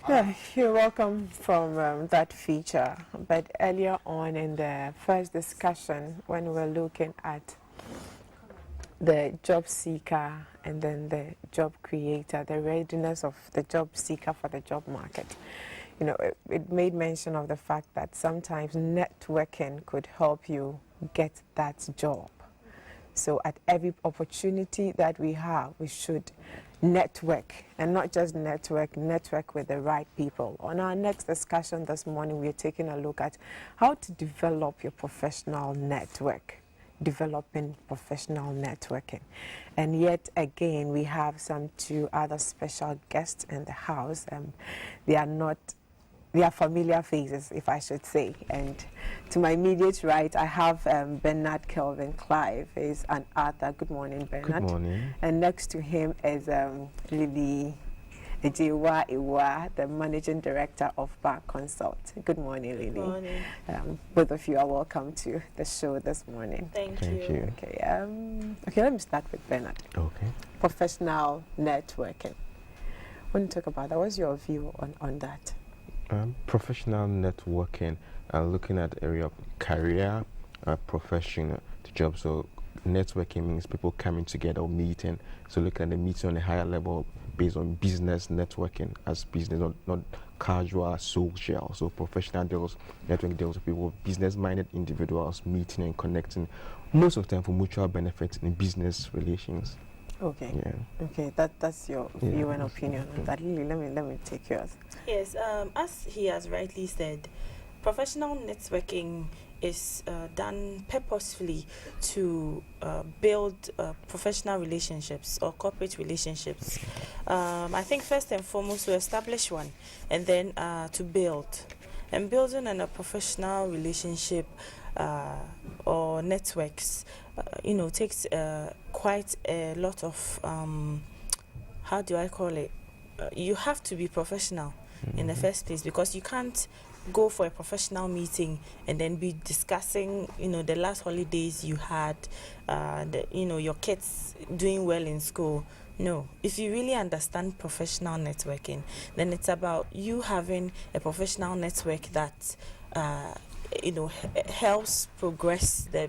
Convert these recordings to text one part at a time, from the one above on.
Yeah, you're welcome from that feature. But earlier on in the first discussion, when we were looking at the job seeker and then the job creator, the readiness of the job seeker for the job market, you know, it made mention of the fact that sometimes networking could help you get that job. So at every opportunity that we have, we should network, and not just network with the right people. On our next discussion this morning, we're taking a look at how to develop your professional network, developing professional networking. And yet again, we have some two other special guests in the house. They are familiar faces, if I should say. And to my immediate right, I have Bernard Kelvin Clive. He's an author. Good morning, Bernard. Good morning. And next to him is Adjeiwaa, the managing director of Bar Consult. Good morning, Lily. Good morning. Both of you are welcome to the show this morning. Thank you. Okay. Okay. Let me start with Bernard. Okay. Professional networking. When you talk about that, what's your view on that? Professional networking, looking at the area of career, profession, to job. So networking means people coming together or meeting. So looking at the meeting on a higher level based on business networking as business, not casual, social. So professional deals, networking deals with people, business-minded individuals meeting and connecting, most of the time for mutual benefit in business relations. Okay. Yeah. Okay. That's your view and opinion on that. Lily, let me take yours. Yes, as he has rightly said, professional networking is done purposefully to build professional relationships or corporate relationships. I think first and foremost to establish one, and then to build. And building in a professional relationship or networks, takes quite a lot of, how do I call it? You have to be professional in the first place, because you can't go for a professional meeting and then be discussing, the last holidays you had, your kids doing well in school. No, if you really understand professional networking, then it's about you having a professional network that helps progress the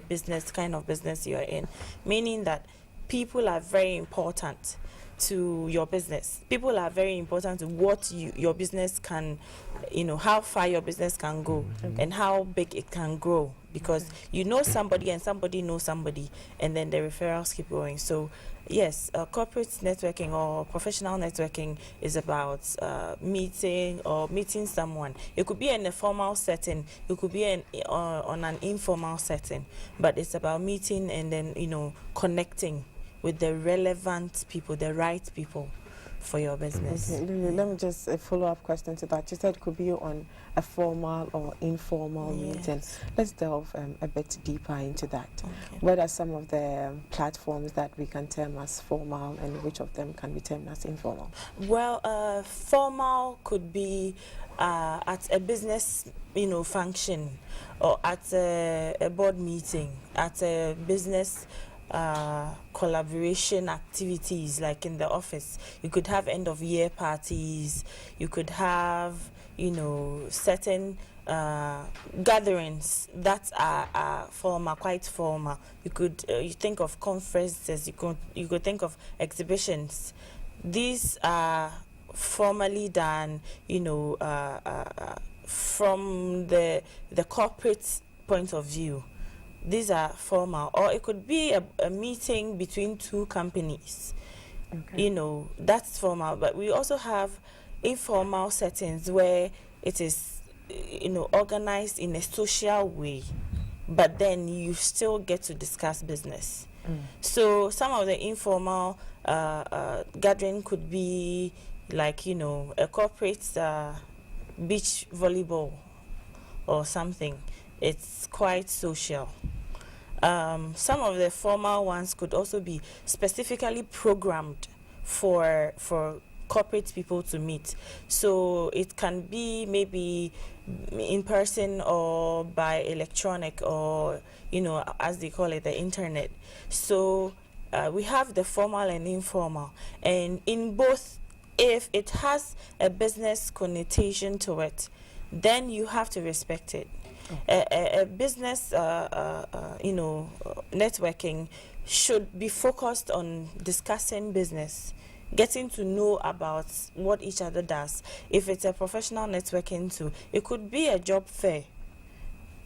kind of business you're in, meaning that people are very important to your business. People are very important to what your business can, how far your business can go and how big it can grow, because you know somebody and somebody knows somebody, and then the referrals keep going. So yes, corporate networking or professional networking is about meeting someone. It could be in a formal setting, it could be on an informal setting, but it's about meeting and then connecting with the relevant people, the right people for your business. Okay, let me just a follow-up question to that. You said it could be on a formal or informal meeting. Let's delve a bit deeper into that. Okay. What are some of the platforms that we can term as formal, and which of them can be termed as informal? Well, formal could be at a business, function, or at a board meeting, at a business collaboration activities, like in the office. You could have end of year parties, you could have certain gatherings that are formal, quite formal. You could you think of conferences, you could think of exhibitions. These are formally done from the corporate point of view. These are formal, or it could be a meeting between two companies. Okay. That's formal. But we also have informal settings where it is, organized in a social way, but then you still get to discuss business. So some of the informal gathering could be like, a corporate beach volleyball or something. It's quite social. Some of the formal ones could also be specifically programmed for corporate people to meet. So it can be maybe in person or by electronic, or as they call it, the internet. So we have the formal and informal, and in both if it has a business connotation to it, then you have to respect it. A business, networking should be focused on discussing business, getting to know about what each other does. If it's a professional networking too, it could be a job fair.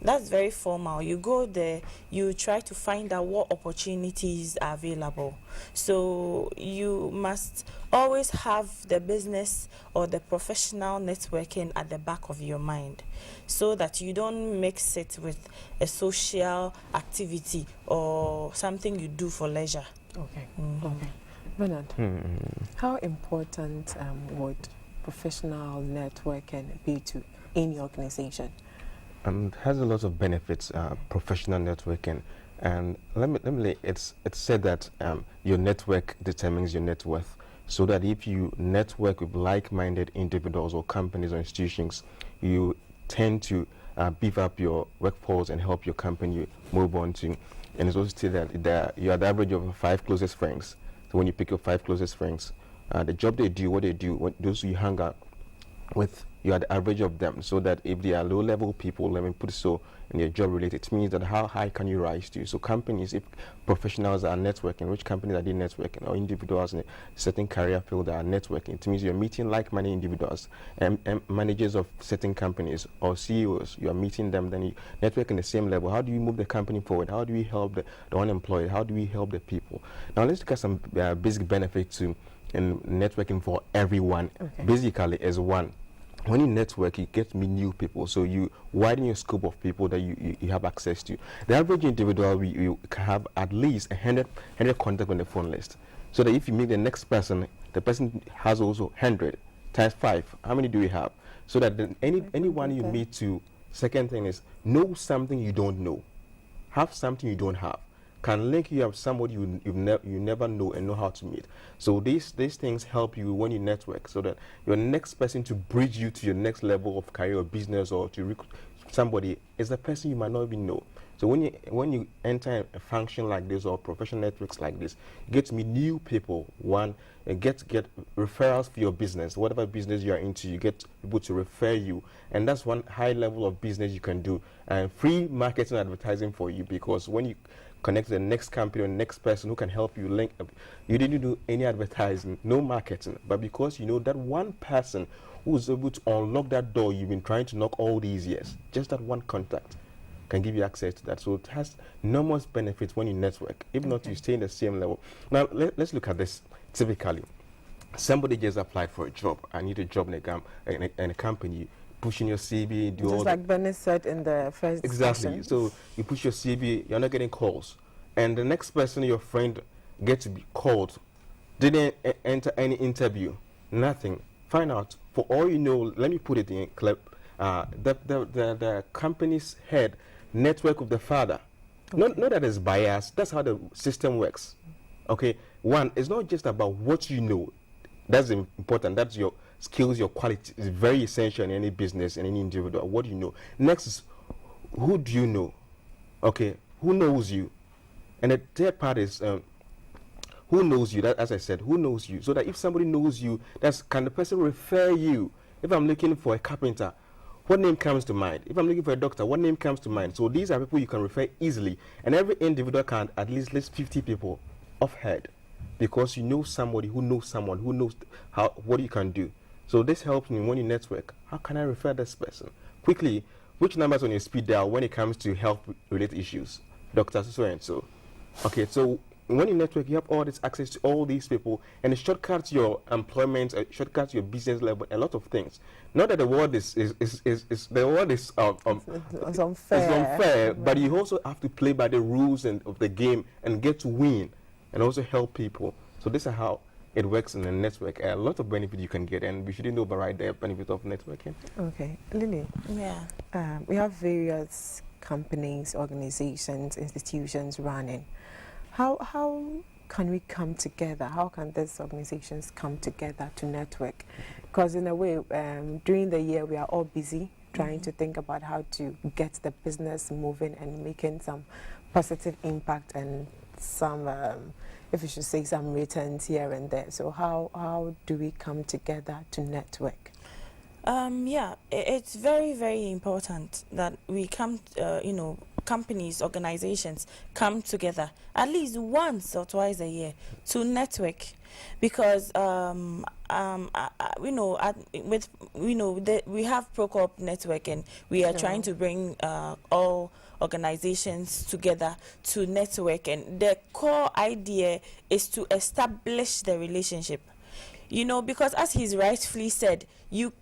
That's very formal. You go there, you try to find out what opportunities are available. So you must always have the business or the professional networking at the back of your mind, so that you don't mix it with a social activity or something you do for leisure. Okay. Okay. Bernard, how important would professional networking be to any organization? It has a lot of benefits, professional networking, and it's said that your network determines your net worth. So that if you network with like-minded individuals or companies or institutions, you tend to beef up your workforce and help your company move on to. And it's also said that you are the average of 5 closest friends. So when you pick your 5 closest friends, the job they do, what they do, those you hang out with, you are the average of them, so that if they are low-level people, let me put it so, and they're job-related, it means that how high can you rise to? So companies, if professionals are networking, which companies are they networking, or individuals in a certain career field that are networking, it means you're meeting like-minded individuals and managers of certain companies or CEOs, you are meeting them, then you network in the same level. How do you move the company forward? How do we help the unemployed? How do we help the people? Now let's look at some basic benefits to networking for everyone. Okay. Basically, as one, when you network, you get to meet new people, so you widen your scope of people that you have access to. The average individual, you can have at least 100 contacts on the phone list, so that if you meet the next person, the person has also 100 times 5. How many do we have? So that anyone you meet to, second thing is, know something you don't know, have something you don't have, can link you up somebody you never know and know how to meet. So these things help you when you network, so that your next person to bridge you to your next level of career or business, or to recruit somebody, is a person you might not even know. So when you enter a function like this or professional networks like this, you get to meet new people, one, and get referrals for your business. Whatever business you are into, you get people to refer you, and that's one high level of business you can do. And free marketing advertising for you, because when you connect to the next company or next person who can help you link up, you didn't do any advertising, no marketing, but because you know that one person who is able to unlock that door you've been trying to knock all these years, just that one contact can give you access to that. So it has enormous benefits when you network, if not you stay in the same level. Now let's look at this. Typically, somebody just applied for a job. I need a job in a company. Pushing your CV, do all just like Bernard said in the first exactly discussion. So you push your CV, you're not getting calls, and the next person, your friend, gets to be called, didn't enter any interview, nothing. Find out, for all you know, let me put it in clip, the company's head network with the father. Not that it's biased, that's how the system works. Okay, one, it's not just about what you know. That's important. That's your skills, your quality is very essential in any business and any individual. What do you know? Next is, who do you know? Okay, who knows you? And the third part is, who knows you? That, as I said, who knows you? So that if somebody knows you, can the person refer you? If I'm looking for a carpenter, what name comes to mind? If I'm looking for a doctor, what name comes to mind? So these are people you can refer easily, and every individual can at least list 50 people off head, because you know somebody who knows someone who knows what you can do. So this helps me when you network. How can I refer this person? Quickly, which numbers on your speed dial when it comes to health-related issues? Doctor so and so. Okay, so when you network, you have all this access to all these people, and it shortcuts your employment, shortcuts your business level, a lot of things. Not that the world is the world is it's unfair, but you also have to play by the rules of the game and get to win, and also help people. So this is how it works in a network. A lot of benefit you can get, and we shouldn't override the benefit of networking. Okay, Lily. Yeah. We have various companies, organizations, institutions running. How can we come together? How can these organizations come together to network? Because in a way, during the year, we are all busy trying to think about how to get the business moving and making some positive impact and some, if you should say, some returns here and there. So how do we come together to network? Yeah, it's very, very important that we come, companies, organizations come together at least once or twice a year to network, because we have ProCorp network, and we are trying to bring all organizations together to network, and the core idea is to establish the relationship. Because as he's rightfully said, your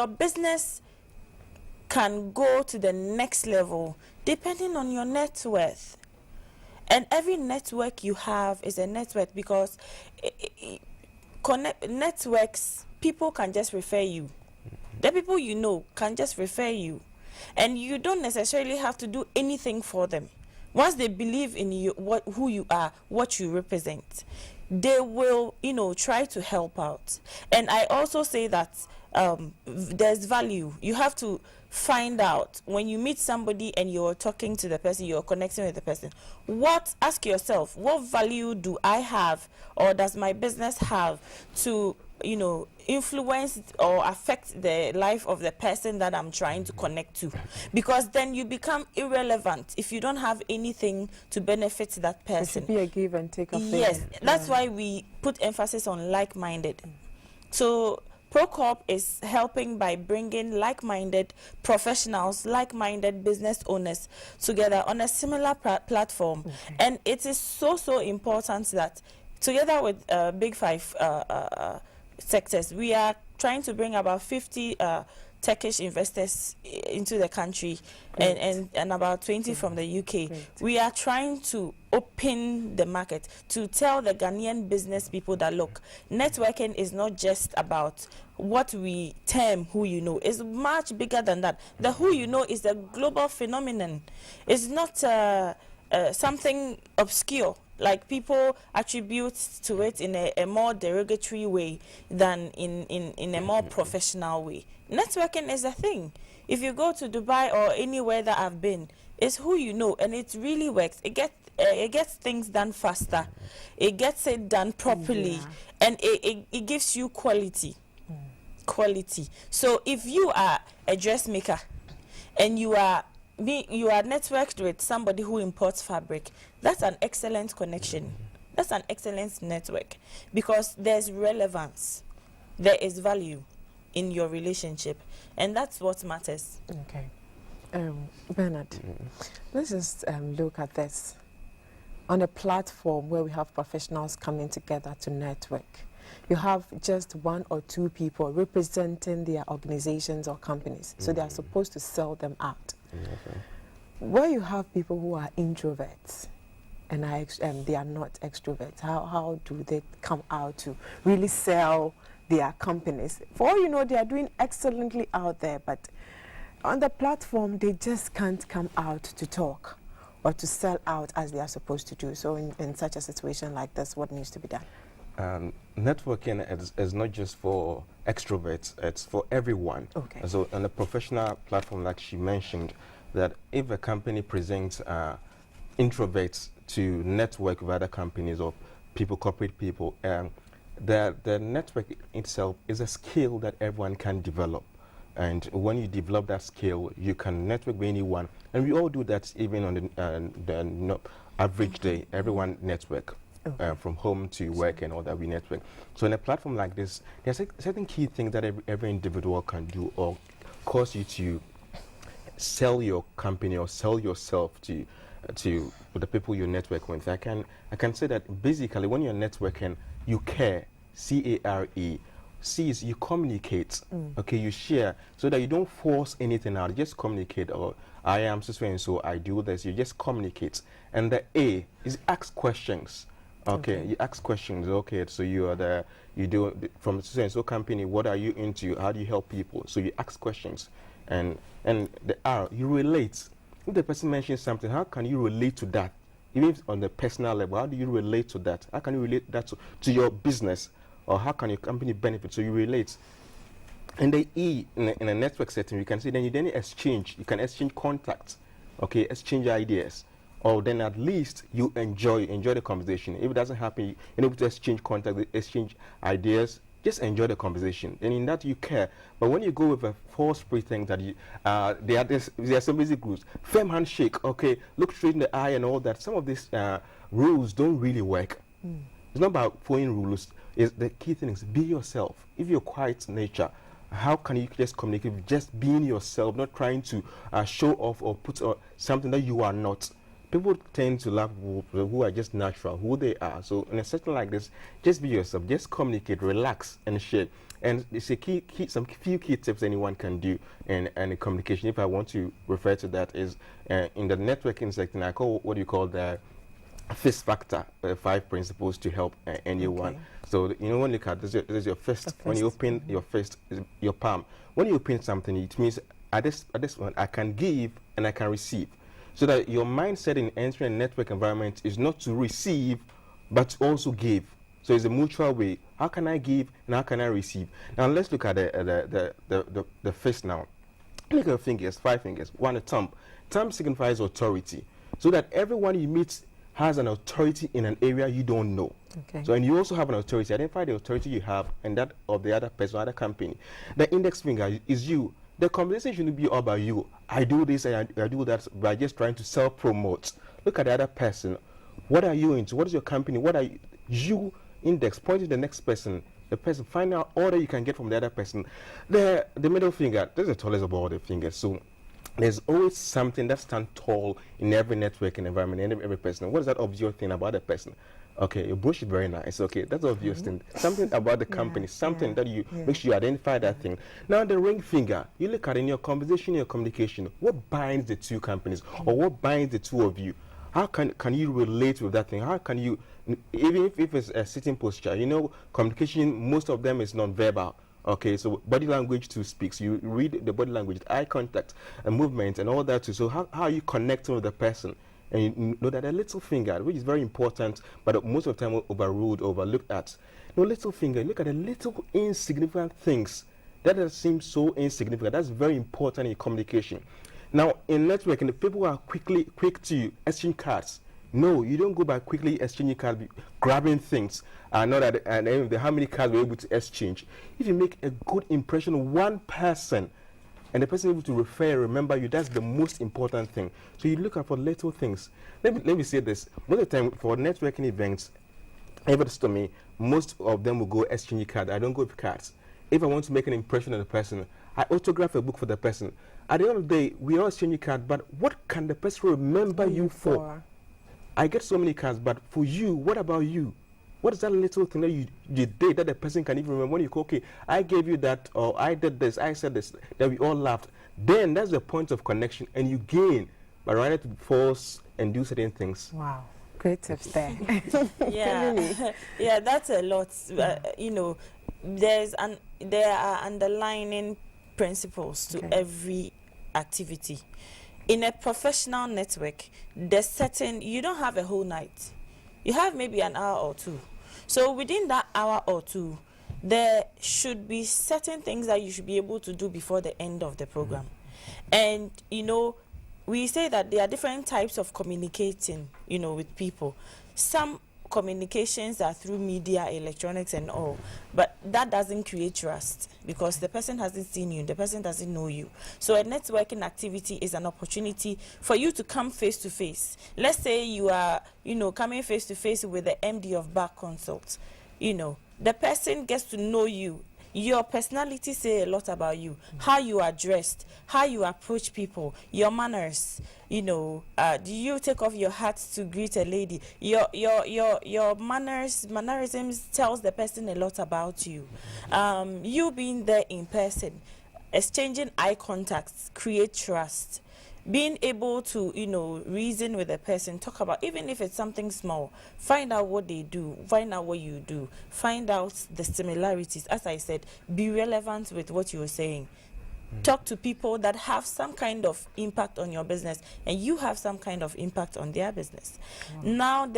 business can go to the next level depending on your net worth. And every network you have is a network, because networks, people can just refer you. The people you know can just refer you. And you don't necessarily have to do anything for them. Once they believe in you, who you are, what you represent, they will, try to help out. And I also say that there's value. You have to find out when you meet somebody and you're talking to the person, you're connecting with the person. Ask yourself, what value do I have, or does my business have to, influence or affect the life of the person that I'm trying to connect to? Because then you become irrelevant if you don't have anything to benefit that person. It should be a give and take affair. Yes, that's why we put emphasis on like-minded. So ProCorp is helping by bringing like-minded professionals, like-minded business owners together on a similar platform. Okay. And it is so important that together with Big Five sectors, we are trying to bring about 50 Turkish investors into the country, and about 20 from the UK. Great. We are trying to open the market to tell the Ghanaian business people that, look, networking is not just about what we term who you know. It's much bigger than that. The who you know is a global phenomenon. It's not something obscure, like people attribute to it in a more derogatory way than in a more professional way. Networking is a thing. If you go to Dubai or anywhere that I've been, it's who you know, and it really works. It gets things done faster. It gets it done properly, and it gives you quality. Quality. So if you are a dressmaker and you are networked with somebody who imports fabric, that's an excellent connection. That's an excellent network, because there's relevance, there is value in your relationship, and that's what matters. Okay. Bernard, let's just look at this. On a platform where we have professionals coming together to network, you have just one or two people representing their organizations or companies, so they are supposed to sell them out. Okay. Where you have people who are introverts and they are not extroverts, how do they come out to really sell their companies? For all you know, they are doing excellently out there, but on the platform, they just can't come out to talk or to sell out as they are supposed to do. So in such a situation like this, what needs to be done? Networking is not just for extroverts, it's for everyone. Okay. So on a professional platform, like she mentioned, that if a company presents introverts to network with other companies or people, corporate people, the network itself is a skill that everyone can develop. And when you develop that skill, you can network with anyone. And we all do that even on the average day. Everyone network. Okay. From home to work and all that, we network. So in a platform like this, there's certain key things that every individual can do or cause you to sell your company or sell yourself to the people you network with. I can say that basically when you're networking, you care, C-A-R-E. C is you communicate, okay, you share, so that you don't force anything out, just communicate, or I am so and so, I do this, you just communicate. And the A is ask questions. Okay, you ask questions. Okay, so you do from so and so company. What are you into? How do you help people? So you ask questions, and the R, you relate. If the person mentions something, how can you relate to that? Even if on the personal level, how do you relate to that? How can you relate that to your business, or how can your company benefit? So you relate. And the E in a network setting, you can say then you exchange. You can exchange contacts. Okay, exchange ideas. or then at least you enjoy the conversation. If it doesn't happen, you're able to exchange contact, exchange ideas, just enjoy the conversation, and in that you care. But when you go with a false pretense that you, there are some basic rules, firm handshake, okay, look straight in the eye and all that. Some of these rules don't really work. It's not about following rules. The key thing is be yourself. If you're quiet nature, how can you just communicate with just being yourself, not trying to show off or put something that you are not? People tend to love who are just natural, who they are. So in a setting like this, just be yourself, just communicate, relax, and share. And it's a some few key tips anyone can do in communication. If I want to refer to that, is in the networking section, I call what you call the fist factor, 5 principles to help anyone. Okay. So when you look at this is your fist. When you open your fist, your palm. When you open something, it means at this point I can give and I can receive. So that your mindset in entering a network environment is not to receive, but to also give. So it's a mutual way. How can I give and how can I receive? Now let's look at the fist now. Look at your fingers, 5 fingers. One, a thumb. Thumb signifies authority. So that everyone you meet has an authority in an area you don't know. Okay. So, and you also have an authority. Identify the authority you have and that of the other person, other company. The index finger is you. The conversation shouldn't be all about you. I do this and I do that by just trying to self-promote. Look at the other person. What are you into? What is your company? What are you? Index, point to the next person. The person, find out all that you can get from the other person. The middle finger, this is the tallest of all the fingers. So there's always something that stands tall in every networking environment, in every person. What is that obvious thing about the person? Okay, your brush is very nice. Okay, that's obvious thing. Something about the company, something that you make sure you identify that thing. Now the ring finger, you look at it in your conversation, your communication. What binds the two companies, or what binds the two of you? How can you relate with that thing? How can you, even if it's a sitting posture, communication, most of them is non-verbal. Okay, so body language too speaks. You read the body language, eye contact, and movement, and all that too. So how are you connecting with the person? And you know that a little finger, which is very important, but most of the time overruled, overlooked at. Little finger, look at the little insignificant things that seem so insignificant. That's very important in communication. Now, in networking, the people are quick to exchange cards. No, you don't go by quickly exchanging cards, grabbing things. Not that, and how many cards we're able to exchange. If you make a good impression on one person, and the person able to remember you, that's the most important thing. So you look out for little things. Let me say this. Most of the time, for networking events, evidence to me, most of them will go exchange cards. I don't go with cards. If I want to make an impression on the person, I autograph a book for the person. At the end of the day, we all exchange cards, but what can the person remember you for? I get so many cards, but for you, what about you? What is that little thing that you did that the person can even remember? When you go, okay, I gave you that, or I did this, I said this, that we all laughed. Then that's the point of connection, and you gain by running to force and do certain things. Wow, great tips there. Yeah, that's a lot. There are underlying principles to every activity. In a professional network, you don't have a whole night. You have maybe an hour or two. So within that hour or two, there should be certain things that you should be able to do before the end of the program. And, we say that there are different types of communicating, with people. Some communications are through media, electronics and all, but that doesn't create trust because the person hasn't seen you, the person doesn't know you. So a networking activity is an opportunity for you to come face to face. Let's say you are, coming face to face with the MD of Back Consult. The person gets to know you. Your personality say a lot about you. How you are dressed, how you approach people, your manners. Do you take off your hat to greet a lady? Your mannerisms tells the person a lot about you. You being there in person, exchanging eye contacts, create trust. Being able to, reason with a person, talk about, even if it's something small, find out what they do, find out what you do, find out the similarities. As I said, be relevant with what you were saying. Talk to people that have some kind of impact on your business, and you have some kind of impact on their business. Now,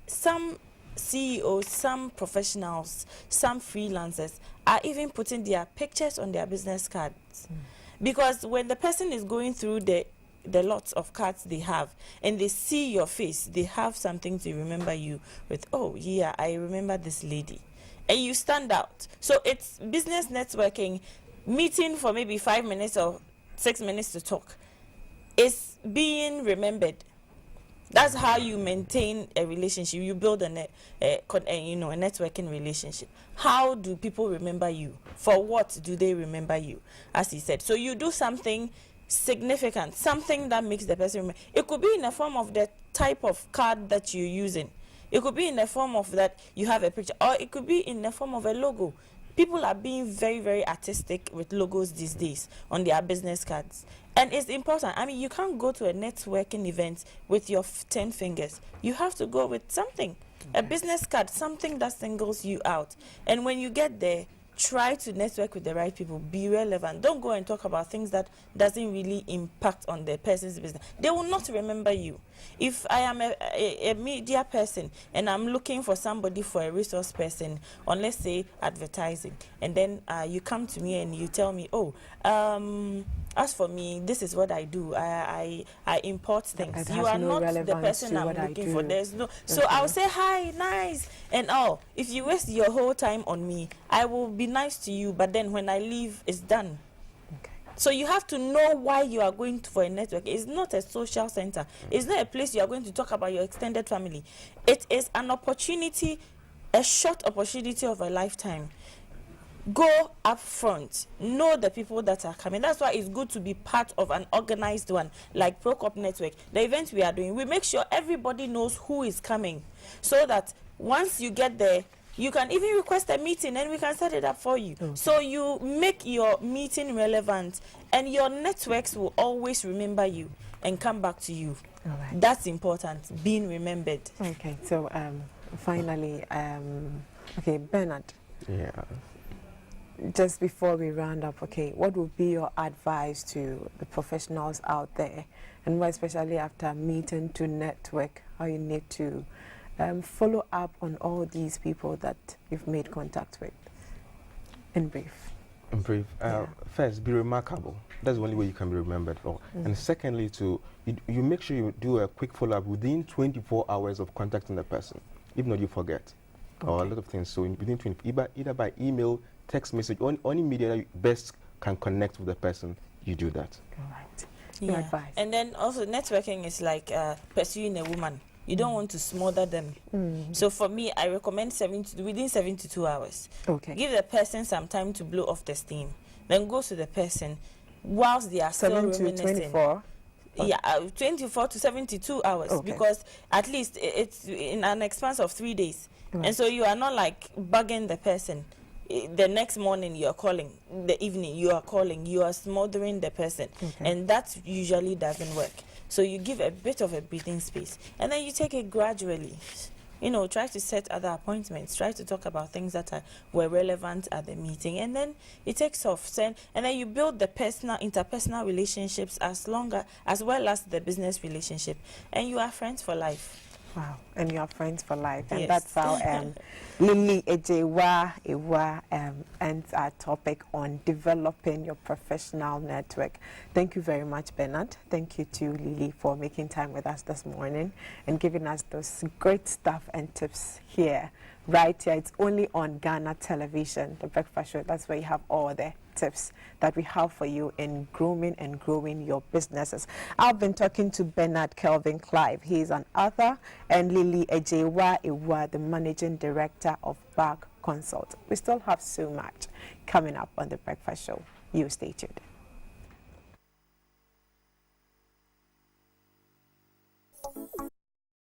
some CEOs, some professionals, some freelancers are even putting their pictures on their business cards. Because when the person is going through the the lots of cards they have, and they see your face, they have something to remember you with. Oh yeah, I remember this lady, and you stand out. So it's business networking, meeting for maybe 5 minutes or 6 minutes to talk. It's being remembered. That's how you maintain a relationship. You build a networking relationship. How do people remember you? For what do they remember you? As he said. So you do something significant, something that makes the person remember. It could be in the form of the type of card that you're using. It could be in the form of that you have a picture, or it could be in the form of a logo. People are being very, very artistic with logos these days on their business cards. And it's important. I mean, you can't go to a networking event with your 10 fingers. You have to go with something. A business card, something that singles you out. And when you get there, try to network with the right people. Be relevant. Don't go and talk about things that doesn't really impact on the person's business. They will not remember you. If I am a media person and I'm looking for somebody for a resource person on, let's say, advertising, and then you come to me and you tell me, oh, as for me, this is what I do. I import things. You are no not the person I'm looking for. There's no. So I'll say hi, nice, and all. If you waste your whole time on me, I will be nice to you. But then when I leave, it's done. Okay. So you have to know why you are going for a network. It's not a social center. It's not a place you are going to talk about your extended family. It is an opportunity, a short opportunity of a lifetime. Go up front. Know the people that are coming. That's why it's good to be part of an organized one, like ProCop Network. The event we are doing, we make sure everybody knows who is coming, so that once you get there, you can even request a meeting and we can set it up for you. Okay. So you make your meeting relevant, and your networks will always remember you and come back to you. All right. That's important, being remembered. Okay, so finally, okay, Bernard. Yeah. Just before we round up, okay, what would be your advice to the professionals out there, and more especially after meeting to network, how you need to follow up on all these people that you've made contact with? In brief. In brief, first, be remarkable. That's the only way you can be remembered for. And secondly, you make sure you do a quick follow-up within 24 hours of contacting the person. If not, you forget. Okay. Or a lot of things. So within 20, either by email, text message, or any media that you best can connect with the person, you do that. All right. Yeah. Your advice. And then also networking is like pursuing a woman. You don't want to smother them. So for me, I recommend within 72 hours. Okay. Give the person some time to blow off the steam. Then go to the person whilst they are still 7 to reminiscing. 24? Yeah, 24 to 72 hours. Okay. Because at least it's in an expanse of 3 days. Right. And so you are not like bugging the person. The next morning you are calling, the evening you are calling, you are smothering the person. Okay. And that usually doesn't work. So you give a bit of a breathing space, and then you take it gradually. You know, try to set other appointments, try to talk about things that were relevant at the meeting, and then it takes off. And then you build the interpersonal relationships as well as the business relationship, and you are friends for life. Wow, and you are friends for life. And yes. That's how Lily Adjeiwaa ends our topic on developing your professional network. Thank you very much, Bernard. Thank you to Lily for making time with us this morning and giving us those great stuff and tips here. Right here, it's only on Ghana Television, The Breakfast Show. That's where you have all the tips that we have for you in grooming and growing your businesses. I've been talking to Bernard Kelvin Clive. He is an author, and Lily Adjeiwaa, the managing director of Bag Consult. We still have so much coming up on The Breakfast Show. You stay tuned.